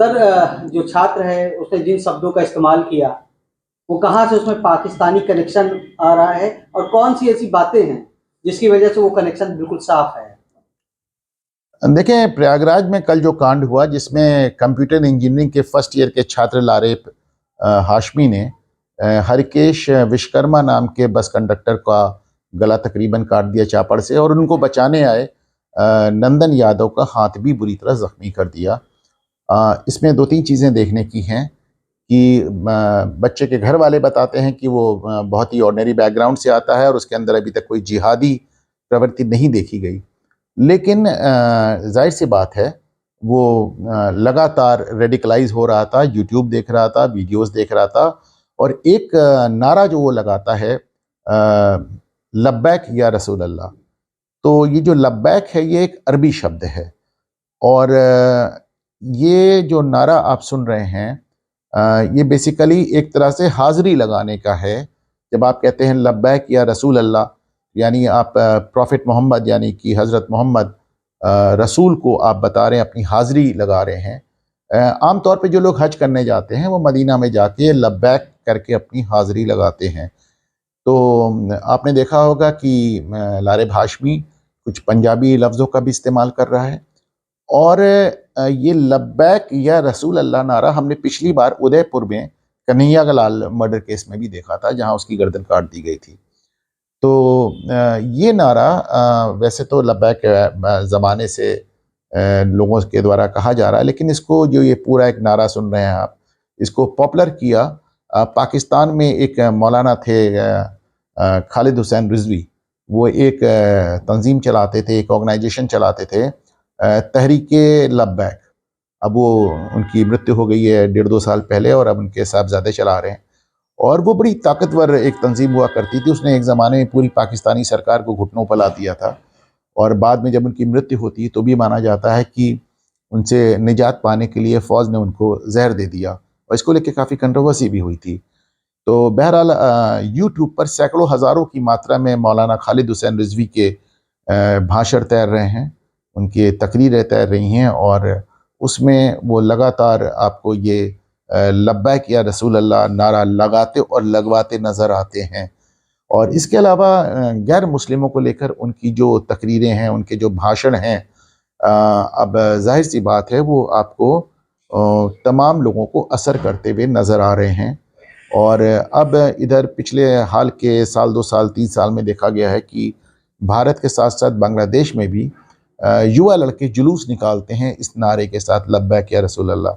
Sir, जो छात्र है उसने जिन शब्दों का इस्तेमाल किया, वो कहाँ से उसमें पाकिस्तानी कनेक्शन आ रहा है और कौन सी ऐसी बातें हैं जिसकी वजह से वो कनेक्शन बिल्कुल साफ है? देखें, प्रयागराज में कल जो कांड हुआ जिसमें कंप्यूटर इंजीनियरिंग के फर्स्ट ईयर के छात्र लारेब हाशमी ने हरिकेश विश्वकर्मा नाम के बस कंडक्टर का गला तकरीबन काट दिया चापड़ से, और उनको बचाने आए नंदन यादव का हाथ भी बुरी तरह जख्मी कर दिया। इसमें दो तीन चीज़ें देखने की हैं कि बच्चे के घर वाले बताते हैं कि वो बहुत ही ऑर्डिनरी बैकग्राउंड से आता है और उसके अंदर अभी तक कोई जिहादी प्रवृत्ति नहीं देखी गई। लेकिन जाहिर सी बात है, वो लगातार रेडिकलाइज हो रहा था, यूट्यूब देख रहा था, वीडियोस देख रहा था, और एक नारा जो वो लगाता है, लब्बैक या रसूल अल्लाह। तो ये जो लब्बैक है ये एक अरबी शब्द है, और ये जो नारा आप सुन रहे हैं ये बेसिकली एक तरह से हाज़िरी लगाने का है। जब आप कहते हैं लब्बैक या रसूल अल्लाह, यानी आप प्रॉफिट मोहम्मद यानी कि हज़रत मोहम्मद रसूल को आप बता रहे हैं, अपनी हाज़िरी लगा रहे हैं। आम तौर पे जो लोग हज करने जाते हैं वो मदीना में जाके लब्बैक करके अपनी हाज़िरी लगाते हैं। तो आपने देखा होगा कि लारेब हाशमी कुछ पंजाबी लफ्ज़ों का भी इस्तेमाल कर रहा है, और ये लब्बैक या रसूल अल्लाह नारा हमने पिछली बार उदयपुर में कन्हैया लाल मर्डर केस में भी देखा था, जहां उसकी गर्दन काट दी गई थी। तो ये नारा वैसे तो लब्बैक ज़माने से लोगों के द्वारा कहा जा रहा है, लेकिन इसको जो ये पूरा एक नारा सुन रहे हैं आप, इसको पॉपुलर किया पाकिस्तान में एक मौलाना थे खालिद हुसैन रिजवी। वो एक तंजीम चलाते थे, एक ऑर्गेनाइजेशन चलाते थे, तहरीके लब्बैक। अब वो उनकी मृत्यु हो गई है 1.5-2 साल पहले, और अब उनके साहबजादे चला रहे हैं। और वो बड़ी ताकतवर एक तंजीम हुआ करती थी, उसने एक ज़माने में पूरी पाकिस्तानी सरकार को घुटनों पर ला दिया था, और बाद में जब उनकी मृत्यु होती तो भी माना जाता है कि उनसे निजात पाने के लिए फ़ौज ने उनको जहर दे दिया, और इसको लेकर काफ़ी कंट्रोवर्सी भी हुई थी। तो बहरहाल यूट्यूब पर सैकड़ों हज़ारों की मात्रा में मौलाना खालिद हुसैन रिजवी के भाषण तैर रहे हैं, उनकी तकरीरें तैर रही हैं, और उसमें वो लगातार आपको ये लब्बैक या रसूल अल्लाह नारा लगाते और लगवाते नज़र आते हैं। और इसके अलावा गैर मुस्लिमों को लेकर उनकी जो तकरीरें हैं, उनके जो भाषण हैं, अब जाहिर सी बात है वो आपको तमाम लोगों को असर करते हुए नज़र आ रहे हैं। और अब इधर पिछले हाल के साल 2 साल 3 साल में देखा गया है कि भारत के साथ साथ बांग्लादेश में भी युवा लड़के जुलूस निकालते हैं इस नारे के साथ, लब्बैक या रसूल अल्लाह।